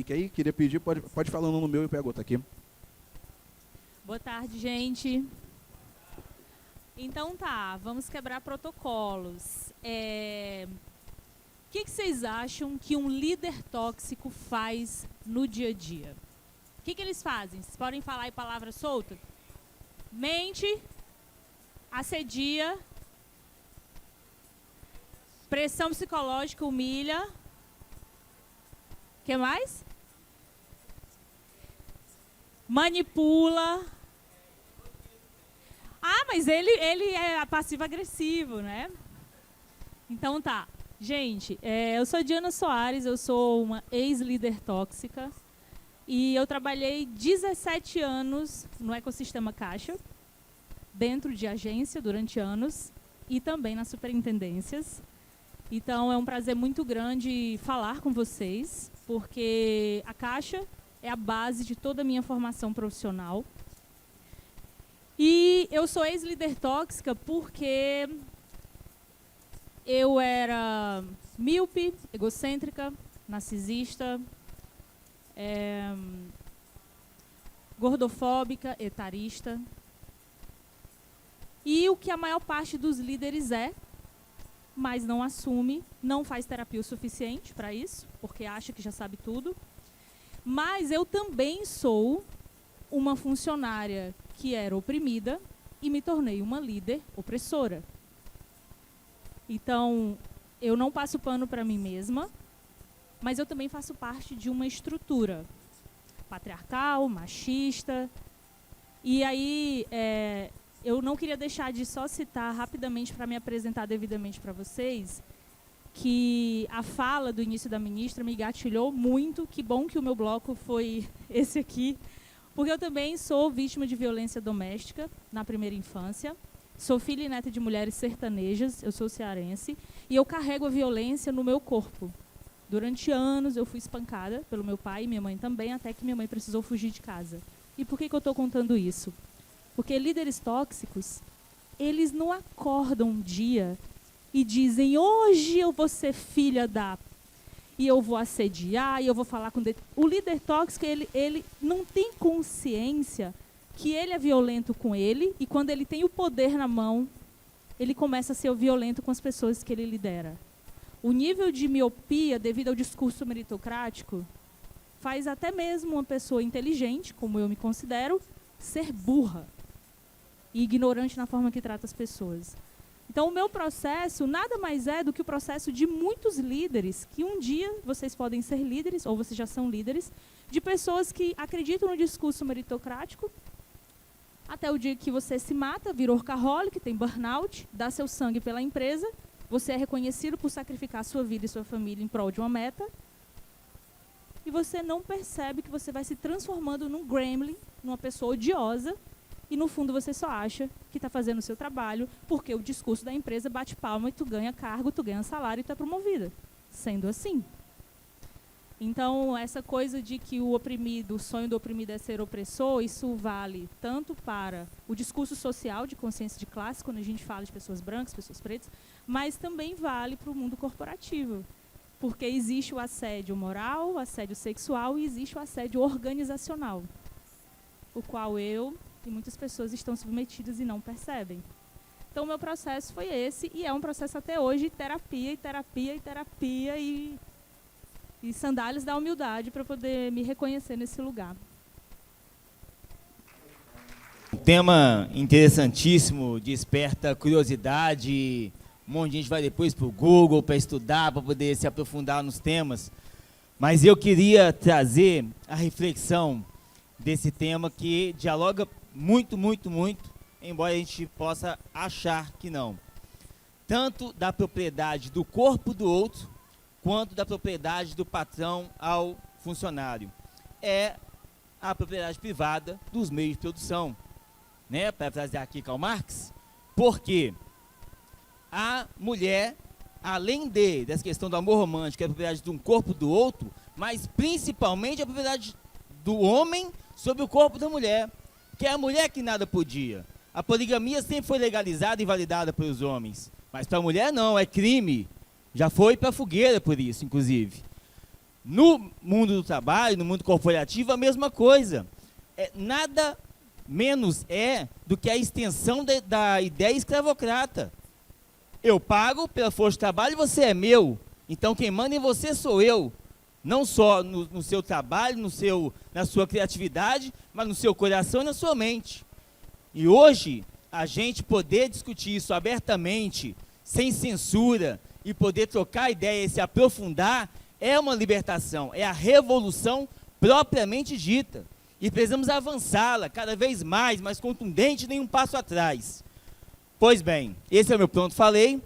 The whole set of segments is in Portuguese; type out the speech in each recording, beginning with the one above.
mic aí, queria pedir, pode falar o nome meu e pego outro aqui. Boa tarde, gente. Então tá, vamos quebrar protocolos. O que vocês acham que um líder tóxico faz no dia a dia? O que eles fazem? Vocês podem falar aí palavra solta? Mente, assedia, pressão psicológica, humilha. O que mais? Manipula. Ah, mas ele é passivo-agressivo, né? Então tá. Gente, eu sou Diana Soares, eu sou uma ex-líder tóxica e eu trabalhei 17 anos no ecossistema Caixa, dentro de agência durante anos e também nas superintendências. Então é um prazer muito grande falar com vocês, porque a Caixa é a base de toda a minha formação profissional. E eu sou ex-líder tóxica porque eu era míope, egocêntrica, narcisista, gordofóbica, etarista. E o que a maior parte dos líderes mas não assume, não faz terapia o suficiente para isso, porque acha que já sabe tudo. Mas eu também sou uma funcionária que era oprimida e me tornei uma líder opressora. Então, eu não passo pano para mim mesma, mas eu também faço parte de uma estrutura patriarcal, machista. E aí, eu não queria deixar de só citar rapidamente para me apresentar devidamente para vocês, que a fala do início da ministra me gatilhou muito. Que bom que o meu bloco foi esse aqui, porque eu também sou vítima de violência doméstica na primeira infância. Sou filha e neta de mulheres sertanejas, eu sou cearense, e eu carrego a violência no meu corpo. Durante anos eu fui espancada pelo meu pai e minha mãe também, até que minha mãe precisou fugir de casa. E por que eu estou contando isso? Porque líderes tóxicos, eles não acordam um dia e dizem: hoje eu vou ser filha da... e eu vou assediar, e eu vou falar com... O líder tóxico, ele não tem consciência que ele é violento com ele, e quando ele tem o poder na mão, ele começa a ser violento com as pessoas que ele lidera. O nível de miopia, devido ao discurso meritocrático, faz até mesmo uma pessoa inteligente, como eu me considero, ser burra e ignorante na forma que trata as pessoas. Então, o meu processo nada mais é do que o processo de muitos líderes, que um dia vocês podem ser líderes, ou vocês já são líderes, de pessoas que acreditam no discurso meritocrático, até o dia que você se mata, vira workaholic, tem burnout, dá seu sangue pela empresa, você é reconhecido por sacrificar sua vida e sua família em prol de uma meta, e você não percebe que você vai se transformando num gremlin, numa pessoa odiosa, e no fundo você só acha que está fazendo o seu trabalho porque o discurso da empresa bate palma e tu ganha cargo, tu ganha salário e tu é promovida. Sendo assim. Então, essa coisa de que o sonho do oprimido é ser opressor, isso vale tanto para o discurso social de consciência de classe, quando a gente fala de pessoas brancas, pessoas pretas, mas também vale para o mundo corporativo. Porque existe o assédio moral, o assédio sexual e existe o assédio organizacional, o qual eu e muitas pessoas estão submetidas e não percebem. Então, o meu processo foi esse, e é um processo até hoje, terapia, e terapia, e terapia, e sandálias da humildade para poder me reconhecer nesse lugar. Um tema interessantíssimo, desperta curiosidade, um monte de gente vai depois para o Google para estudar, para poder se aprofundar nos temas, mas eu queria trazer a reflexão desse tema que dialoga muito, muito, muito, embora a gente possa achar que não. Tanto da propriedade do corpo do outro, quanto da propriedade do patrão ao funcionário. É a propriedade privada dos meios de produção, né? Para trazer aqui Karl Marx, porque a mulher, além dessa questão do amor romântico, é a propriedade de um corpo do outro, mas principalmente a propriedade do homem sobre o corpo da mulher, que é a mulher que nada podia. A poligamia sempre foi legalizada e validada pelos homens, mas para a mulher não, é crime. Já foi para a fogueira por isso, inclusive. No mundo do trabalho, no mundo corporativo, a mesma coisa. Nada menos do que a extensão da ideia escravocrata. Eu pago pela força de trabalho e você é meu. Então quem manda em você sou eu. Não só no seu trabalho, na sua criatividade, mas no seu coração e na sua mente. E hoje, a gente poder discutir isso abertamente, sem censura, e poder trocar ideias e se aprofundar, é uma libertação, é a revolução propriamente dita. E precisamos avançá-la cada vez mais contundente, nem um passo atrás. Pois bem, esse é o meu pronto, falei.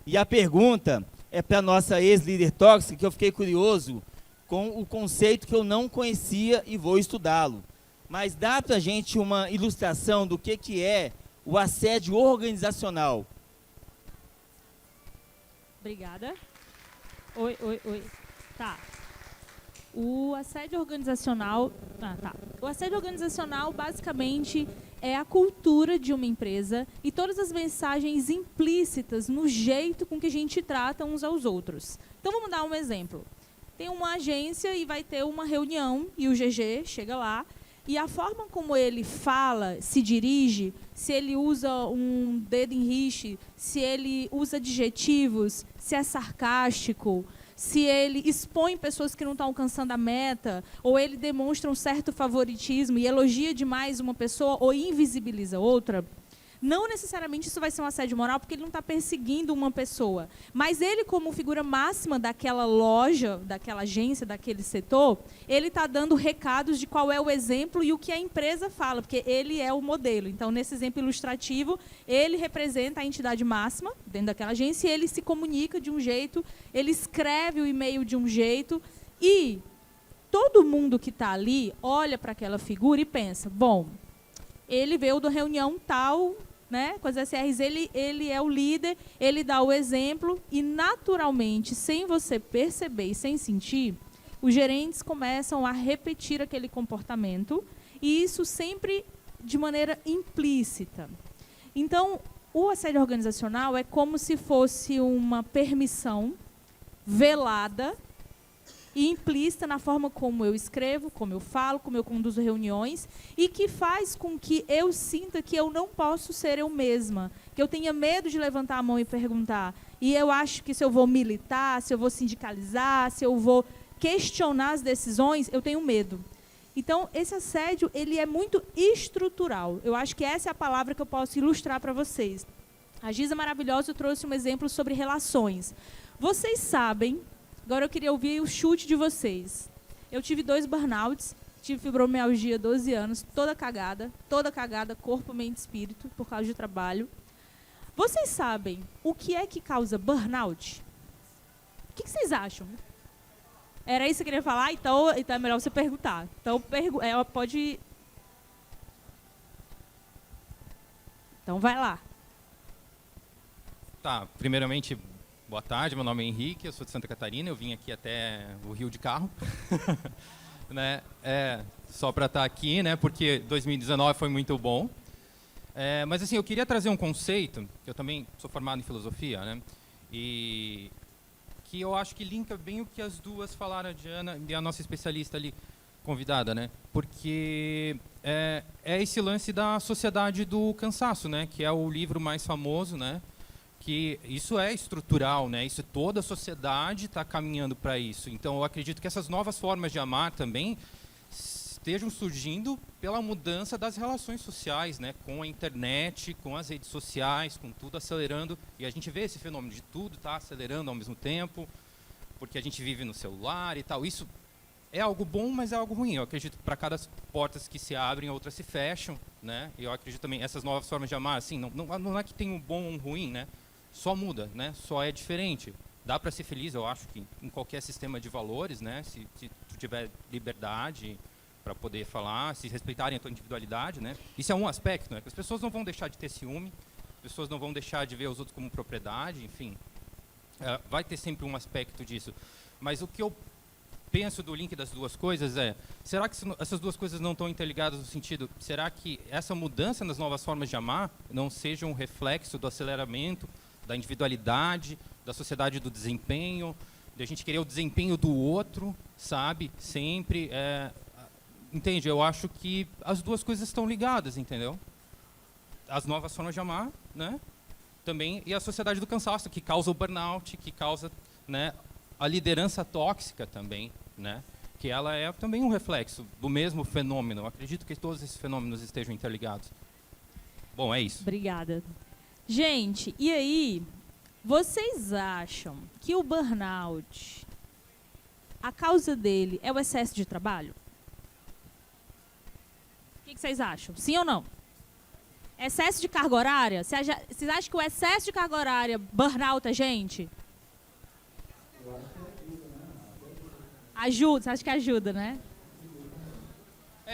E a pergunta é para a nossa ex-líder tóxica, que eu fiquei curioso com o conceito que eu não conhecia e vou estudá-lo. Mas dá para a gente uma ilustração do que é o assédio organizacional? Obrigada. Oi. Tá. O assédio organizacional... tá. O assédio organizacional, basicamente, é a cultura de uma empresa e todas as mensagens implícitas no jeito com que a gente trata uns aos outros. Então, vamos dar um exemplo. Tem uma agência e vai ter uma reunião e o GG chega lá e a forma como ele fala, se dirige, se ele usa um dedo em riche, se ele usa adjetivos, se é sarcástico, se ele expõe pessoas que não estão alcançando a meta, ou ele demonstra um certo favoritismo e elogia demais uma pessoa ou invisibiliza outra, não necessariamente isso vai ser um assédio moral, porque ele não está perseguindo uma pessoa. Mas ele, como figura máxima daquela loja, daquela agência, daquele setor, ele está dando recados de qual é o exemplo e o que a empresa fala, porque ele é o modelo. Então, nesse exemplo ilustrativo, ele representa a entidade máxima dentro daquela agência e ele se comunica de um jeito, ele escreve o e-mail de um jeito e todo mundo que está ali olha para aquela figura e pensa, bom, ele veio da reunião tal, né, com as SRs, ele é o líder, ele dá o exemplo e, naturalmente, sem você perceber e sem sentir, os gerentes começam a repetir aquele comportamento e isso sempre de maneira implícita. Então, o assédio organizacional é como se fosse uma permissão velada e implícita na forma como eu escrevo, como eu falo, como eu conduzo reuniões, e que faz com que eu sinta que eu não posso ser eu mesma, que eu tenha medo de levantar a mão e perguntar. E eu acho que se eu vou militar, se eu vou sindicalizar, se eu vou questionar as decisões, eu tenho medo. Então, esse assédio, ele é muito estrutural. Eu acho que essa é a palavra que eu posso ilustrar para vocês. A Giza Maravilhosa trouxe um exemplo sobre relações. Vocês sabem... Agora eu queria ouvir o chute de vocês. Eu tive 2 burnouts, tive fibromialgia 12 anos, toda cagada, corpo, mente e espírito, por causa de trabalho. Vocês sabem o que é que causa burnout? O que vocês acham? Era isso que eu queria falar? Então é melhor você perguntar. Então, pode... Então, vai lá. Tá, primeiramente... Boa tarde, meu nome é Henrique, eu sou de Santa Catarina, eu vim aqui até o Rio de carro, né? Só para estar aqui, né? Porque 2019 foi muito bom. Mas assim, eu queria trazer um conceito, eu também sou formado em filosofia, né? E que eu acho que linka bem o que as duas falaram, a Diana e a nossa especialista ali convidada, né? Porque é esse lance da sociedade do cansaço, né? Que é o livro mais famoso, né? Que isso é estrutural, né? Isso toda a sociedade está caminhando para isso. Então, eu acredito que essas novas formas de amar também estejam surgindo pela mudança das relações sociais, né? Com a internet, com as redes sociais, com tudo acelerando. E a gente vê esse fenômeno de tudo tá acelerando ao mesmo tempo, porque a gente vive no celular e tal. Isso é algo bom, mas é algo ruim. Eu acredito que para cada portas que se abrem, outras se fecham, né? E eu acredito também essas novas formas de amar, assim, não é que tem um bom ou um ruim, né? Só muda, né? Só é diferente. Dá para ser feliz, eu acho, que em qualquer sistema de valores, né? Se tu tiver liberdade para poder falar, se respeitarem a tua individualidade, né? Isso é um aspecto, né? Que as pessoas não vão deixar de ter ciúme, as pessoas não vão deixar de ver os outros como propriedade, enfim. Vai ter sempre um aspecto disso. Mas o que eu penso do link das duas coisas será que essas duas coisas não estão interligadas no sentido, será que essa mudança nas novas formas de amar não seja um reflexo do aceleramento da individualidade, da sociedade do desempenho, de a gente querer o desempenho do outro, sabe? Sempre, entende? Eu acho que as duas coisas estão ligadas, entendeu? As novas formas de amar, né? Também, e a sociedade do cansaço, que causa o burnout, que causa, né, a liderança tóxica também, né? Que ela é também um reflexo do mesmo fenômeno. Eu acredito que todos esses fenômenos estejam interligados. Bom, é isso. Obrigada. Gente, e aí, vocês acham que o burnout, a causa dele é o excesso de trabalho? O que vocês acham? Sim ou não? Excesso de carga horária? Vocês acham que o excesso de carga horária burnout a gente? Ajuda, você acha que ajuda, né?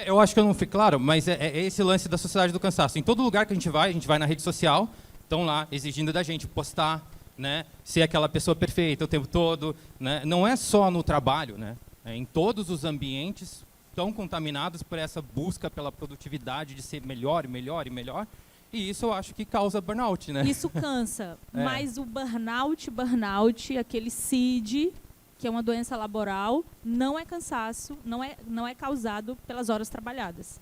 Eu acho que eu não fui claro, mas é esse lance da sociedade do cansaço. Em todo lugar que a gente vai na rede social, estão lá exigindo da gente postar, né, ser aquela pessoa perfeita o tempo todo, né? Não é só no trabalho, né? Em todos os ambientes estão contaminados por essa busca pela produtividade de ser melhor e melhor e melhor. E isso eu acho que causa burnout, né? Isso cansa. Mas o burnout, aquele CID, que é uma doença laboral, não é cansaço, não é causado pelas horas trabalhadas.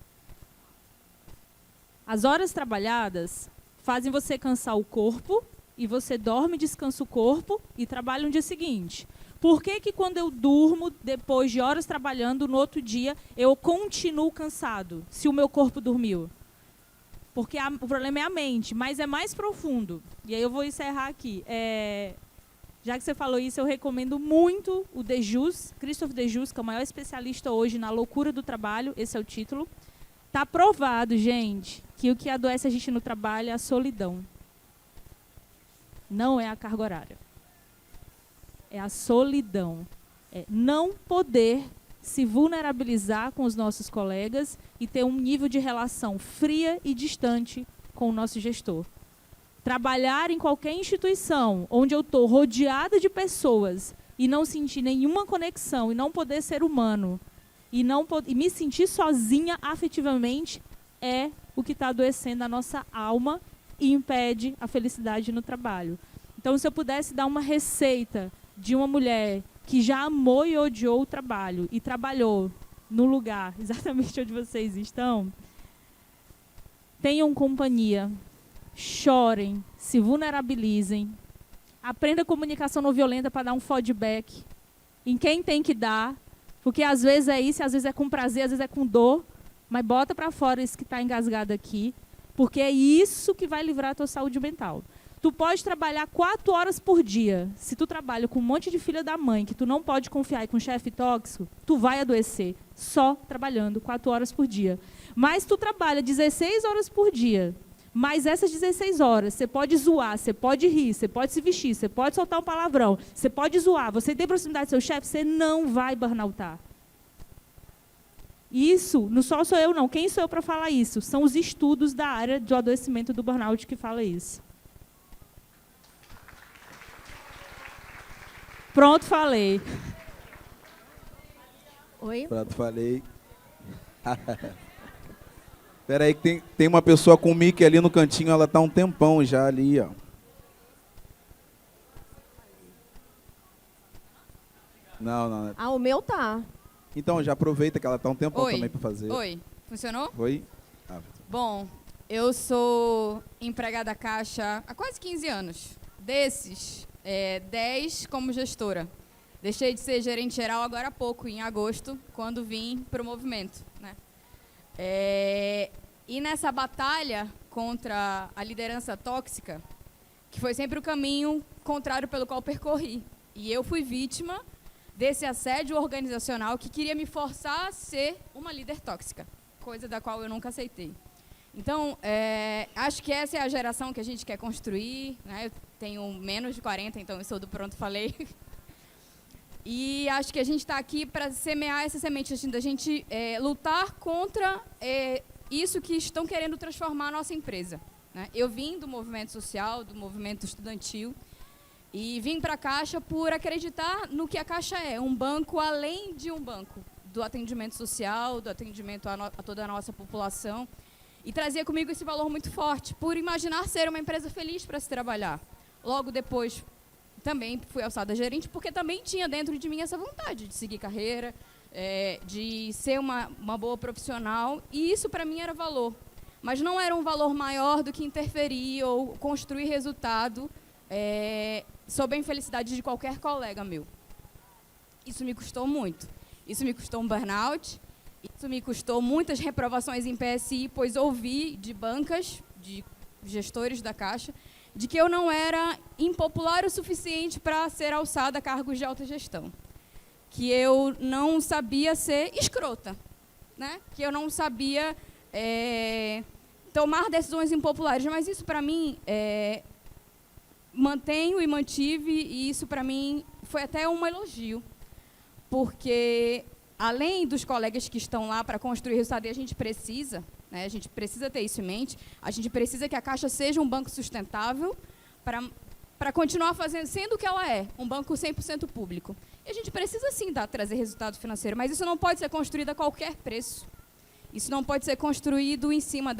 As horas trabalhadas fazem você cansar o corpo, e você dorme, descansa o corpo e trabalha no dia seguinte. Por que quando eu durmo, depois de horas trabalhando, no outro dia, eu continuo cansado, se o meu corpo dormiu? Porque o problema é a mente, mas é mais profundo. E aí eu vou encerrar aqui. Já que você falou isso, eu recomendo muito o Dejus, Christophe Dejus, que é o maior especialista hoje na loucura do trabalho, esse é o título. Está provado, gente, que o que adoece a gente no trabalho é a solidão. Não é a carga horária. É a solidão. É não poder se vulnerabilizar com os nossos colegas e ter um nível de relação fria e distante com o nosso gestor. Trabalhar em qualquer instituição onde eu estou rodeada de pessoas e não sentir nenhuma conexão e não poder ser humano e me sentir sozinha afetivamente é o que está adoecendo a nossa alma e impede a felicidade no trabalho. Então, se eu pudesse dar uma receita de uma mulher que já amou e odiou o trabalho e trabalhou no lugar exatamente onde vocês estão, tenham companhia, chorem, se vulnerabilizem, aprenda comunicação não violenta para dar um feedback em quem tem que dar, porque às vezes é isso, às vezes é com prazer, às vezes é com dor, mas bota para fora isso que está engasgado aqui, porque é isso que vai livrar a tua saúde mental. Tu pode trabalhar 4 horas por dia. Se tu trabalha com um monte de filha da mãe, que tu não pode confiar e com um chefe tóxico, tu vai adoecer só trabalhando 4 horas por dia. Mas tu trabalha 16 horas por dia, mas essas 16 horas, você pode zoar, você pode rir, você pode se vestir, você pode soltar um palavrão, você pode zoar, você tem proximidade do seu chefe, você não vai burnoutar. Isso, não só sou eu não. Quem sou eu para falar isso? São os estudos da área do adoecimento do burnout que fala isso. Pronto, falei. Oi? Pronto, falei. Espera aí que tem uma pessoa com o mic ali no cantinho, ela tá um tempão já ali, ó. Não. Ah, o meu tá. Então, já aproveita que ela tá um tempão Oi. também para fazer. Oi, funcionou? Oi? Bom, eu sou empregada Caixa há quase 15 anos. Desses, 10 como gestora. Deixei de ser gerente geral agora há pouco, em agosto, quando vim para o movimento, né? E nessa batalha contra a liderança tóxica, que foi sempre o caminho contrário pelo qual percorri. E eu fui vítima desse assédio organizacional que queria me forçar a ser uma líder tóxica, coisa da qual eu nunca aceitei. Então, acho que essa é a geração que a gente quer construir, né? Eu tenho menos de 40, então eu sou do pronto falei. E acho que a gente está aqui para semear essa semente, assim, da gente lutar contra isso que estão querendo transformar a nossa empresa, né? Eu vim do movimento social, do movimento estudantil, e vim para a Caixa por acreditar no que a Caixa é, um banco além de um banco, do atendimento social, do atendimento a toda a nossa população, e trazia comigo esse valor muito forte, por imaginar ser uma empresa feliz para se trabalhar. Logo depois, também fui alçada a gerente, porque também tinha dentro de mim essa vontade de seguir carreira, de ser uma boa profissional, e isso para mim era valor. Mas não era um valor maior do que interferir ou construir resultado sob a infelicidade de qualquer colega meu. Isso me custou muito. Isso me custou um burnout, isso me custou muitas reprovações em PSI, pois ouvi de bancas, de gestores da Caixa, de que eu não era impopular o suficiente para ser alçada a cargos de alta gestão. Que eu não sabia ser escrota, né? Que eu não sabia tomar decisões impopulares. Mas isso, para mim, mantenho e mantive, e isso, para mim, foi até um elogio. Porque, além dos colegas que estão lá para construir resultado, e a gente precisa, né, a gente precisa ter isso em mente, a gente precisa que a Caixa seja um banco sustentável para continuar sendo o que ela é, um banco 100% público. E a gente precisa, sim, trazer resultado financeiro, mas isso não pode ser construído a qualquer preço. Isso não pode ser construído em cima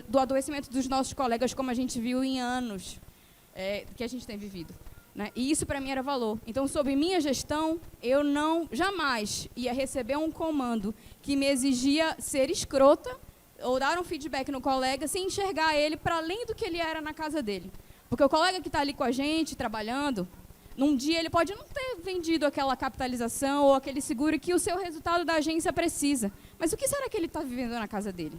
do adoecimento dos nossos colegas, como a gente viu em anos que a gente tem vivido. Né? E isso, para mim, era valor. Então, sob minha gestão, eu jamais ia receber um comando que me exigia ser escrota ou dar um feedback no colega sem enxergar ele para além do que ele era na casa dele. Porque o colega que está ali com a gente, trabalhando, num dia ele pode não ter vendido aquela capitalização ou aquele seguro que o seu resultado da agência precisa. Mas o que será que ele está vivendo na casa dele?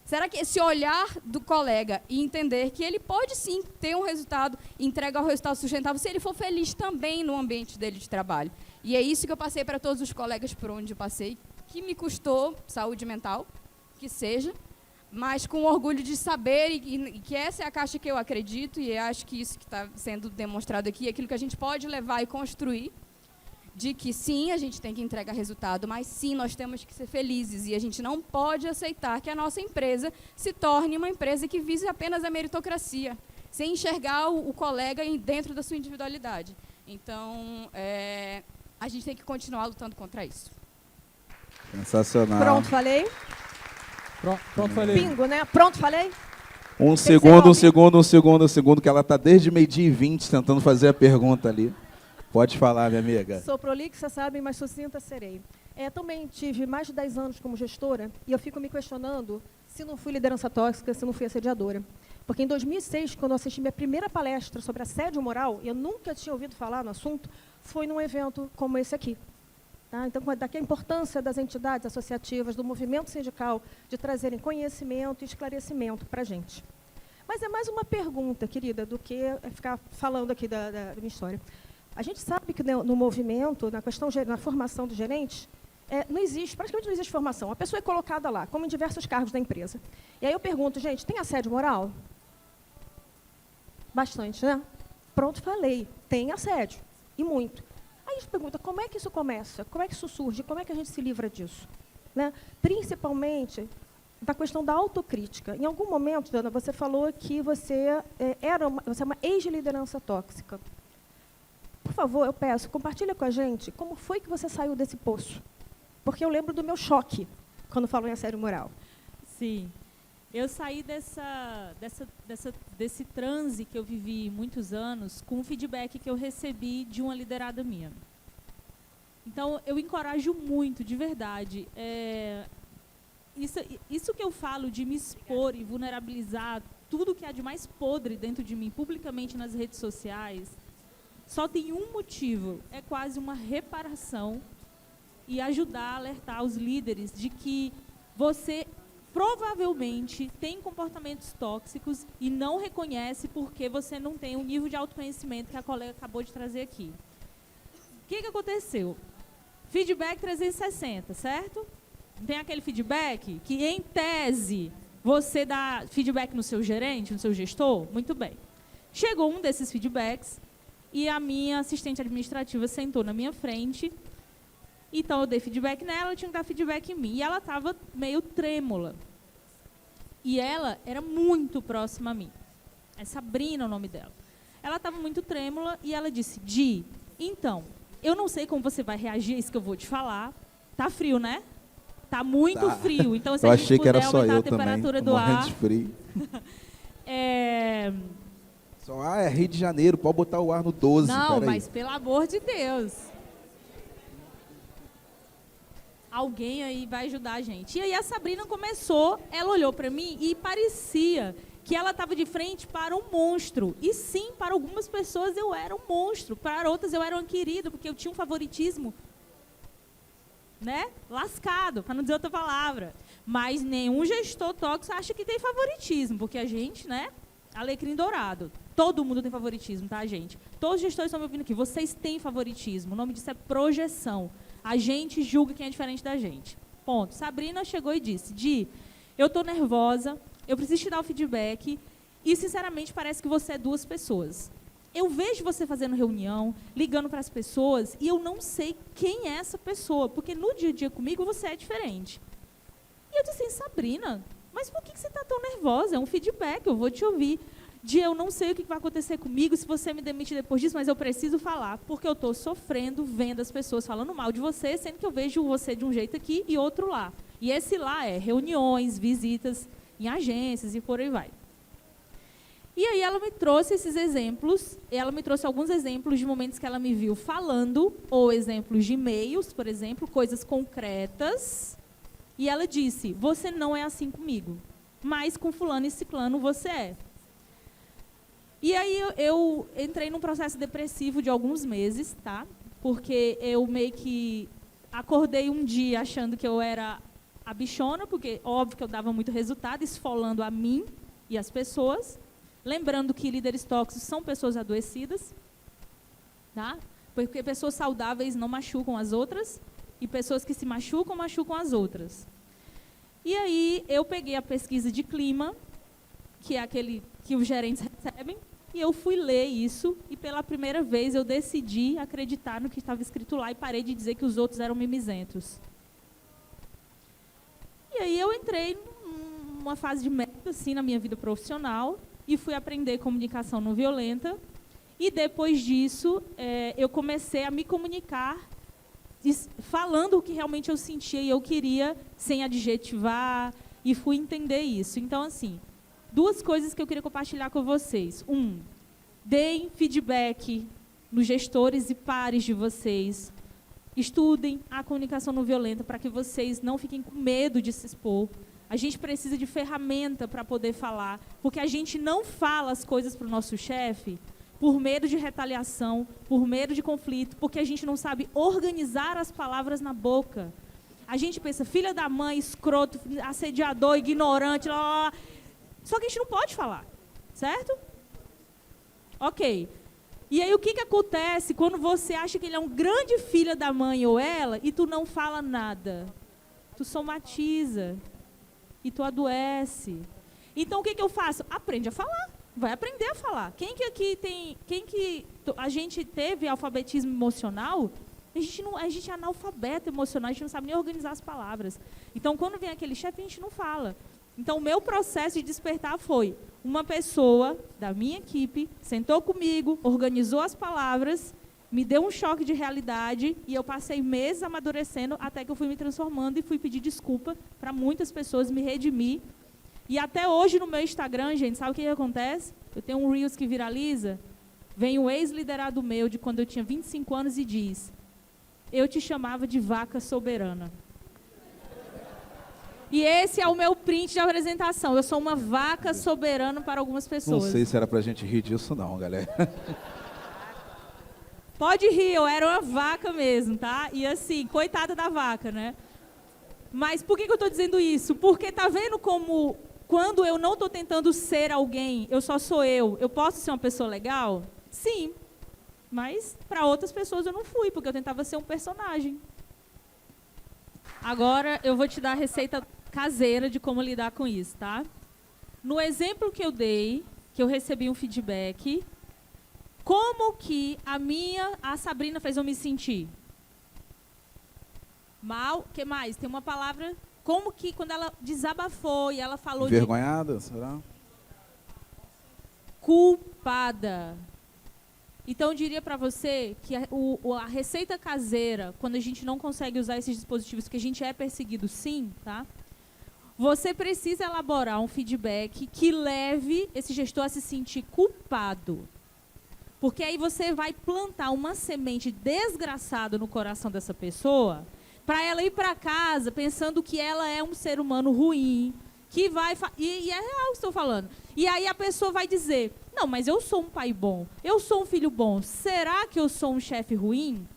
Será que esse olhar do colega e entender que ele pode, sim, ter um resultado, entregar um resultado sustentável, se ele for feliz também no ambiente dele de trabalho? E é isso que eu passei para todos os colegas por onde eu passei, que me custou saúde mental, que seja, mas com orgulho de saber e que essa é a Caixa que eu acredito, e acho que isso que está sendo demonstrado aqui é aquilo que a gente pode levar e construir, de que sim, a gente tem que entregar resultado, mas sim, nós temos que ser felizes, e a gente não pode aceitar que a nossa empresa se torne uma empresa que vise apenas a meritocracia, sem enxergar o colega dentro da sua individualidade. Então, a gente tem que continuar lutando contra isso. Sensacional. Pronto, falei. Pronto, falei. Bingo, né? Pronto, falei. Um segundo, que ela está desde 12h20 tentando fazer a pergunta ali. Pode falar, minha amiga. Sou prolixa, sabem, mas sucinta serei. Também tive mais de 10 anos como gestora e eu fico me questionando se não fui liderança tóxica, se não fui assediadora. Porque em 2006, quando eu assisti minha primeira palestra sobre assédio moral, eu nunca tinha ouvido falar no assunto, foi num evento como esse aqui. Tá? Então, daqui a importância das entidades associativas, do movimento sindical, de trazerem conhecimento e esclarecimento para a gente. Mas é mais uma pergunta, querida, do que ficar falando aqui da minha história. A gente sabe que no movimento, na formação dos gerentes, praticamente não existe formação. A pessoa é colocada lá, como em diversos cargos da empresa. E aí eu pergunto, gente, tem assédio moral? Bastante, né? Pronto, falei. Tem assédio. E muito. Aí a gente pergunta, como é que isso começa? Como é que isso surge? Como é que a gente se livra disso? Né? Principalmente da questão da autocrítica. Em algum momento, Dana, você falou que você é uma ex-liderança tóxica. Por favor, eu peço, compartilha com a gente como foi que você saiu desse poço. Porque eu lembro do meu choque quando falam em assédio moral. Sim. Eu saí desse transe que eu vivi muitos anos com um feedback que eu recebi de uma liderada minha. Então, eu encorajo muito, de verdade. Isso que eu falo de me expor e vulnerabilizar tudo que há de mais podre dentro de mim, publicamente nas redes sociais, só tem um motivo, é quase uma reparação e ajudar a alertar os líderes de que você provavelmente tem comportamentos tóxicos e não reconhece porque você não tem o nível de autoconhecimento que a colega acabou de trazer aqui. O que aconteceu? Feedback 360, certo? Tem aquele feedback que, em tese, você dá feedback no seu gerente, no seu gestor? Muito bem. Chegou um desses feedbacks e a minha assistente administrativa sentou na minha frente. Então, eu dei feedback nela, ela tinha que dar feedback em mim. E ela estava meio trêmula. E ela era muito próxima a mim. É Sabrina o nome dela. Ela estava muito trêmula e ela disse, Di, então, eu não sei como você vai reagir a isso que eu vou te falar. Tá frio, né? Tá muito frio. Então, se eu a gente achei que puder era só aumentar eu a temperatura também, do ar. de frio. pessoal, é Rio de Janeiro, pode botar o ar no 12. Não, peraí. mas pelo amor de Deus. Alguém aí vai ajudar a gente. E aí a Sabrina começou, ela olhou para mim e parecia que ela estava de frente para um monstro. E sim, para algumas pessoas eu era um monstro, para outras eu era uma querida, porque eu tinha um favoritismo, né? Lascado, para não dizer outra palavra. Mas nenhum gestor tóxico acha que tem favoritismo, porque a gente, né? Alecrim dourado. Todo mundo tem favoritismo, tá, gente? Todos os gestores estão me ouvindo aqui. Vocês têm favoritismo. O nome disso é projeção. A gente julga quem é diferente da gente. Ponto. Sabrina chegou e disse, Di, eu tô nervosa, eu preciso te dar o feedback e, sinceramente, parece que você é duas pessoas. Eu vejo você fazendo reunião, ligando para as pessoas e eu não sei quem é essa pessoa, porque no dia a dia comigo você é diferente. E eu disse assim, Sabrina, mas por que você está tão nervosa? É um feedback, eu vou te ouvir. Dia, eu não sei o que vai acontecer comigo se você me demite depois disso, mas eu preciso falar, porque eu estou sofrendo vendo as pessoas falando mal de você, sendo que eu vejo você de um jeito aqui e outro lá. E esse lá é reuniões, visitas em agências e por aí vai. E aí ela me trouxe esses exemplos, ela me trouxe alguns exemplos de momentos que ela me viu falando, ou exemplos de e-mails, por exemplo, coisas concretas. E ela disse, você não é assim comigo, mas com fulano e ciclano você é. E aí eu entrei num processo depressivo de alguns meses, tá? Porque eu meio que acordei um dia achando que eu era a bichona, porque óbvio que eu dava muito resultado, esfolando a mim e as pessoas. Lembrando que líderes tóxicos são pessoas adoecidas, tá? Porque pessoas saudáveis não machucam as outras, e pessoas que se machucam, machucam as outras. E aí eu peguei a pesquisa de clima, que é aquele que os gerentes recebem, e eu fui ler isso, e pela primeira vez eu decidi acreditar no que estava escrito lá e parei de dizer que os outros eram mimizentos. E aí eu entrei numa fase de merda, assim, na minha vida profissional, e fui aprender comunicação não violenta, e depois disso eu comecei a me comunicar falando o que realmente eu sentia e eu queria, sem adjetivar, e fui entender isso. Então, assim, duas coisas que eu queria compartilhar com vocês. Deem feedback nos gestores e pares de vocês. Estudem a comunicação não violenta para que vocês não fiquem com medo de se expor. A gente precisa de ferramenta para poder falar, porque a gente não fala as coisas para o nosso chefe por medo de retaliação, por medo de conflito, porque a gente não sabe organizar as palavras na boca. A gente pensa, filha da mãe, escroto, assediador, ignorante, lá, lá, lá. Só que a gente não pode falar, certo? Ok. E aí o que acontece quando você acha que ele é um grande filho da mãe ou ela e tu não fala nada? Tu somatiza e tu adoece. Então o que eu faço? Aprende a falar. Vai aprender a falar. Quem que a gente teve alfabetismo emocional? A gente é analfabeto emocional, a gente não sabe nem organizar as palavras. Então quando vem aquele chefe, a gente não fala. Então, o meu processo de despertar foi uma pessoa da minha equipe, sentou comigo, organizou as palavras, me deu um choque de realidade e eu passei meses amadurecendo até que eu fui me transformando e fui pedir desculpa para muitas pessoas, me redimir. E até hoje no meu Instagram, gente, sabe o que acontece? Eu tenho um Reels que viraliza, vem um ex-liderado meu de quando eu tinha 25 anos e diz, eu te chamava de vaca soberana. E esse é o meu print de apresentação. Eu sou uma vaca soberana para algumas pessoas. Não sei se era pra gente rir disso não, galera. Pode rir, eu era uma vaca mesmo, tá? E assim, coitada da vaca, né? Mas por que eu estou dizendo isso? Porque tá vendo como quando eu não estou tentando ser alguém, eu só sou eu posso ser uma pessoa legal? Sim. Mas para outras pessoas eu não fui, porque eu tentava ser um personagem. Agora eu vou te dar a receita caseira de como lidar com isso, tá? No exemplo que eu dei, que eu recebi um feedback, como que a Sabrina fez eu me sentir? Mal, o que mais? Tem uma palavra, como que quando ela desabafou e ela falou envergonhada, será? Culpada. Então, eu diria para você que a receita caseira, quando a gente não consegue usar esses dispositivos, que a gente é perseguido sim, tá? Você precisa elaborar um feedback que leve esse gestor a se sentir culpado. Porque aí você vai plantar uma semente desgraçada no coração dessa pessoa, para ela ir para casa pensando que ela é um ser humano ruim, que vai... E é real que estou falando. E aí a pessoa vai dizer, não, mas eu sou um pai bom, eu sou um filho bom, será que eu sou um chefe ruim?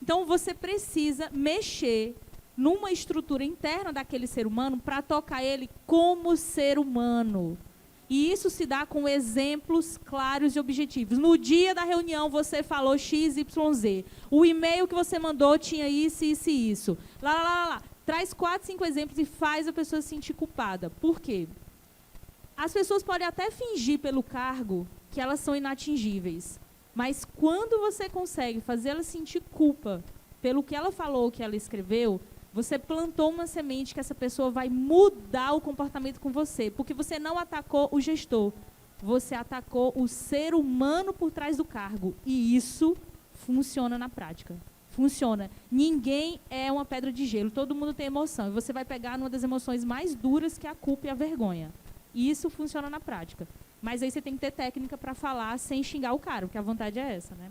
Então você precisa mexer numa estrutura interna daquele ser humano para tocar ele como ser humano. E isso se dá com exemplos claros e objetivos. No dia da reunião, você falou X, Y, Z. O e-mail que você mandou tinha isso, isso e isso. Lá. Traz 4, 5 exemplos e faz a pessoa se sentir culpada. Por quê? As pessoas podem até fingir pelo cargo que elas são inatingíveis. Mas quando você consegue fazer ela sentir culpa pelo que ela falou, que ela escreveu, você plantou uma semente que essa pessoa vai mudar o comportamento com você. Porque você não atacou o gestor. Você atacou o ser humano por trás do cargo. E isso funciona na prática. Funciona. Ninguém é uma pedra de gelo. Todo mundo tem emoção. E você vai pegar numa das emoções mais duras, que é a culpa e a vergonha. E isso funciona na prática. Mas aí você tem que ter técnica para falar sem xingar o cara, porque a vontade é essa, né?